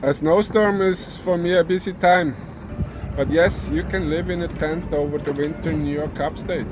A snowstorm is for me a busy time, but yes, you can live in a tent over the winter in New York upstate.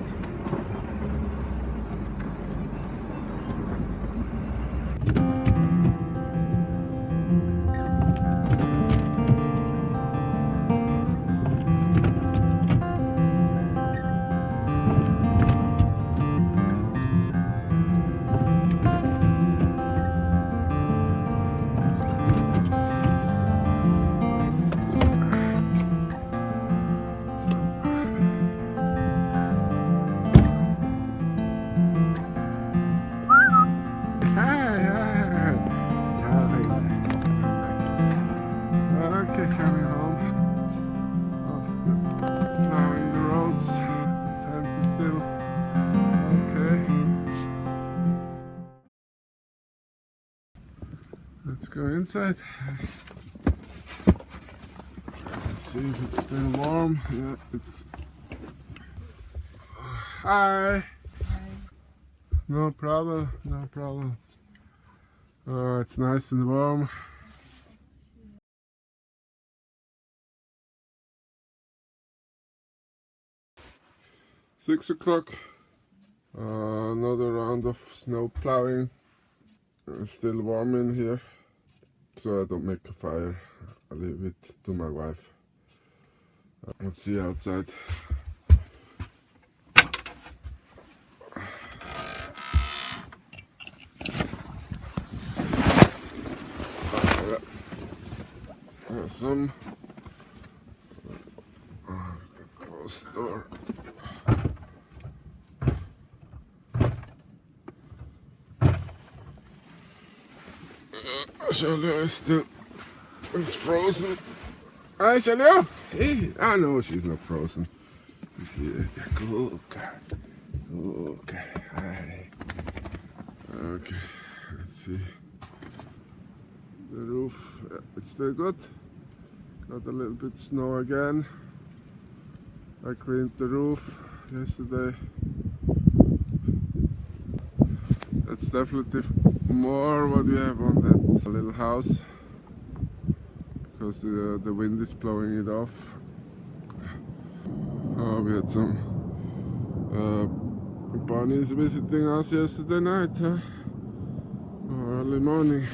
Okay, coming home after plowing the roads. Tent is still okay. Let's go inside. Let's see if it's still warm. Yeah, it's. Hi. No problem. No problem. Oh, it's nice and warm. 6 o'clock. Another round of snow plowing. It's still warm in here, so I don't make a fire. I leave it to my wife. Let's see outside. Some close door. Shalio is still, it's frozen. Hi Shalio! Hey, I know she's not frozen. She's here. Okay. Okay. Hi. Okay. Let's see. The roof, it's still good. Got a little bit of snow again. I cleaned the roof yesterday. That's definitely more what we have on that little house, because the wind is blowing it off. Oh, we had some bunnies visiting us yesterday night, huh? Or early morning.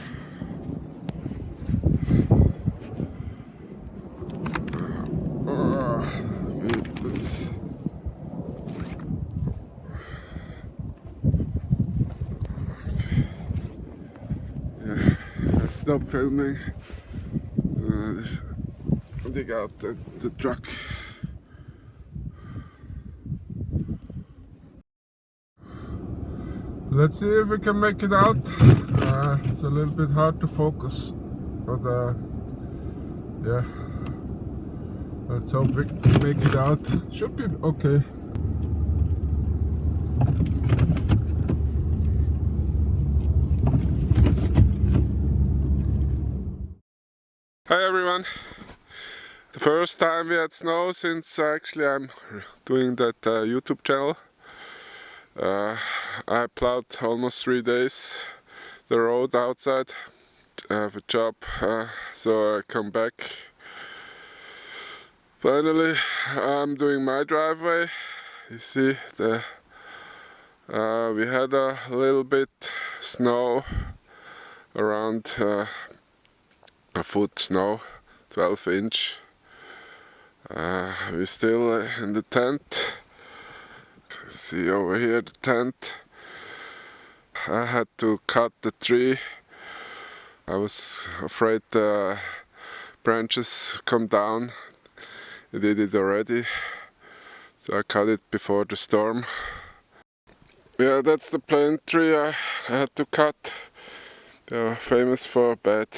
Stop filming, dig out the truck. Let's see if we can make it out. It's a little bit hard to focus, but yeah, let's hope we can make it out. Should be okay. Hi everyone! The first time we had snow since actually I'm doing that YouTube channel. I plowed almost 3 days the road outside. I have a job, so I come back. Finally, I'm doing my driveway. You see, we had a little bit snow, around a foot snow, 12 inch. We're still in the tent. See over here the tent. I had to cut the tree. I was afraid the branches come down. I did it already, so I cut it before the storm. Yeah, that's the plane tree I had to cut. They're famous for bad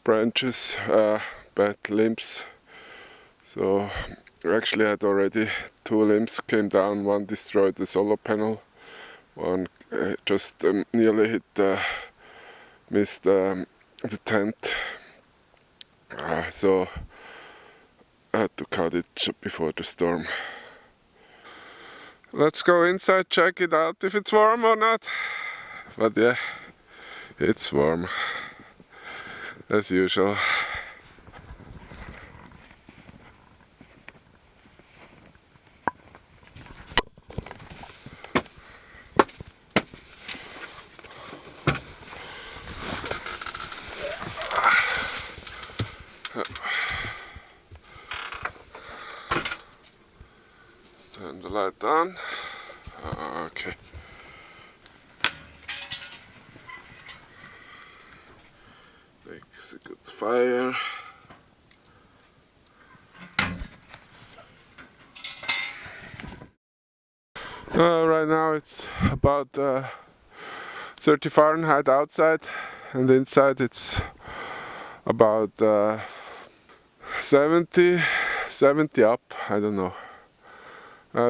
branches, bad limbs. So actually I had already 2 limbs came down. One destroyed the solar panel. One just nearly hit, missed the tent. So I had to cut it before the storm. Let's go inside, check it out if it's warm or not. But yeah, it's warm. as usual. Turn the light on. Okay. Makes a good fire. Right now it's about 30 Fahrenheit outside, and inside it's about 70 up, I don't know.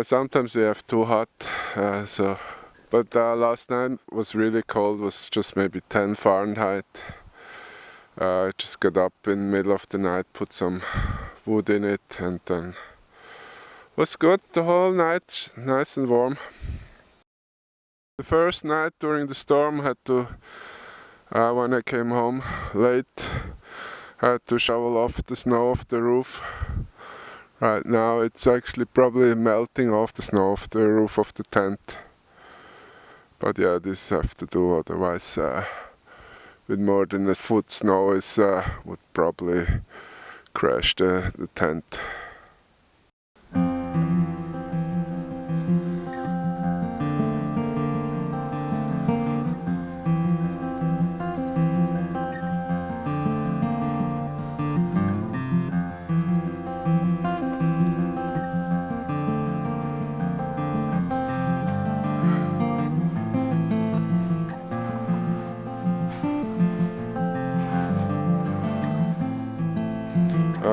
Sometimes we have too hot, but last night was really cold, was just maybe 10 Fahrenheit. I just got up in the middle of the night, put some wood in it, and then was good the whole night, nice and warm. The first night during the storm had to, when I came home late, I had to shovel off the snow off the roof. Right now it's actually probably melting off the snow off the roof of the tent. But yeah, this I have to do, otherwise with more than a foot snow would probably crash the tent.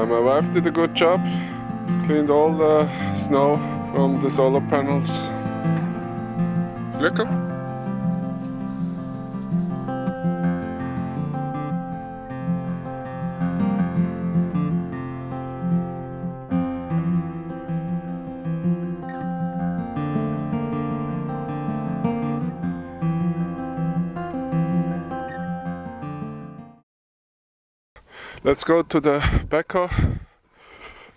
My wife did a good job, cleaned all the snow from the solar panels. Lecker. Let's go to the backhoe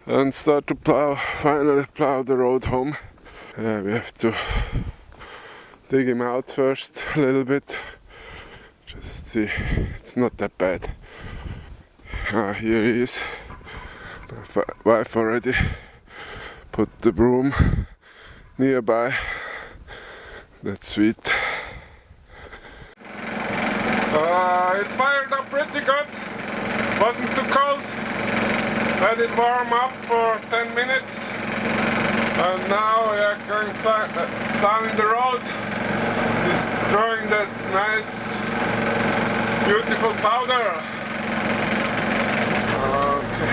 and start to finally plow the road home. We have to dig him out first a little bit. Just see, it's not that bad. Here he is. My wife already put the broom nearby. That's sweet. It fired up pretty good. Wasn't too cold. Let it warm up for 10 minutes. And now we are going down the road. Destroying that nice, beautiful powder. Okay.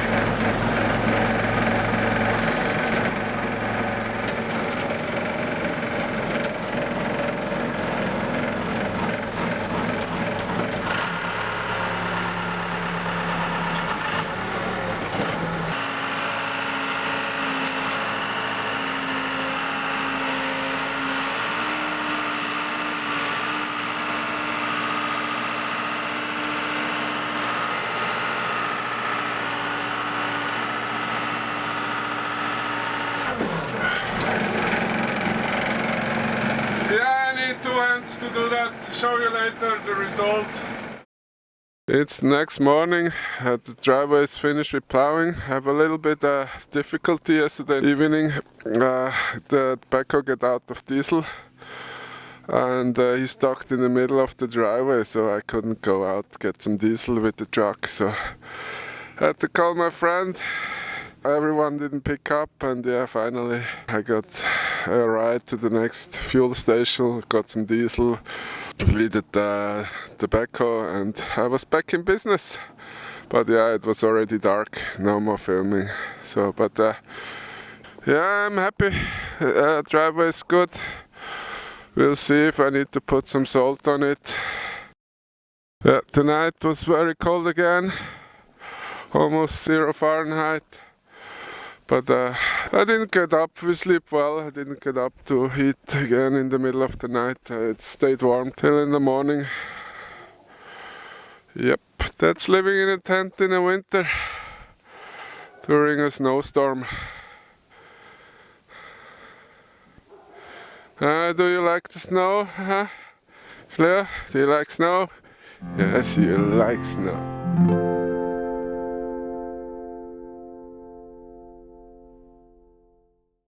To do that, show you later the result. It's the next morning, the driveway is finished with plowing. I have a little bit of difficulty yesterday evening. The backhoe got out of diesel and he's stuck in the middle of the driveway, so I couldn't go out to get some diesel with the truck. So I had to call my friend. Everyone didn't pick up, and yeah, finally I got a ride to the next fuel station, got some diesel, completed the backhoe, and I was back in business. But yeah, it was already dark, no more filming. So, but yeah, I'm happy. Driveway is good. We'll see if I need to put some salt on it. Yeah, tonight was very cold again, almost 0 Fahrenheit. But I didn't get up, we sleep well, I didn't get up to heat again in the middle of the night. It stayed warm till in the morning. Yep. That's living in a tent in the winter during a snowstorm. Do you like the snow? Fleur, do you like snow? Yes, you like snow.